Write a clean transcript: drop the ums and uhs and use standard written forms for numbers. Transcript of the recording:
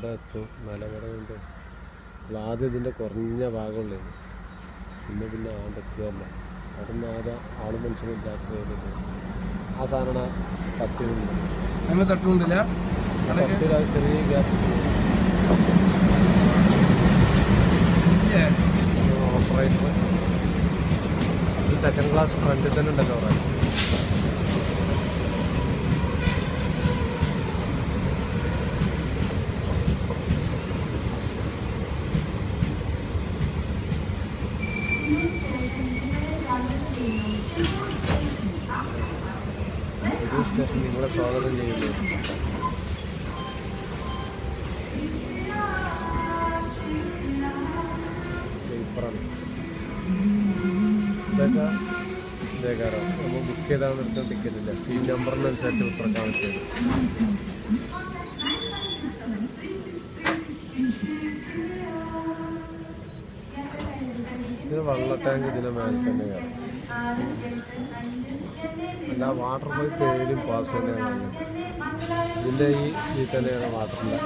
ഇവിടെ എത്തും മലകട കൊണ്ട് ആദ്യം ഇതിൻ്റെ കുറഞ്ഞ ഭാഗമുള്ളൂ. പിന്നെ ആണ്ടെത്തിയല്ല അവിടെ നിന്ന് ആളും മനുഷ്യനും ഇല്ലാത്ത പേരുണ്ട്. ആ സാധനം തട്ടുകൊണ്ടില്ല ചെറിയ ഗ്യാപ്പ് ഓപ്പറേറ്റർ ഒരു സെക്കൻഡ് ക്ലാസ് ഫ്രണ്ടിൽ തന്നെ ഉണ്ടല്ലോ പറയാൻ. സ്റ്റേഷൻ നിങ്ങളെ സ്വാഗതം ചെയ്യുന്നു. സ്ലീപ്പറാണ് ഇതേക്കാരോ നമ്മൾ ബുക്ക് ചെയ്താൽ നിർത്തുന്ന ടിക്കറ്റ് ഇല്ല. സീറ്റ് നമ്പറിനനുസരിച്ച് ഉത്തരക്കാൻ പറ്റിയത്. ഇത് വെള്ള ടാങ്ക് ഇതിൻ്റെ മേലെ തന്നെ കാണും. അല്ല വാട്ടർ പൈപ്പ് ഏതിലും പാസ് തന്നെയാണ്. ഇതിൻ്റെ ഈ തന്നെയാണ് വാട്ടറിൻ്റെ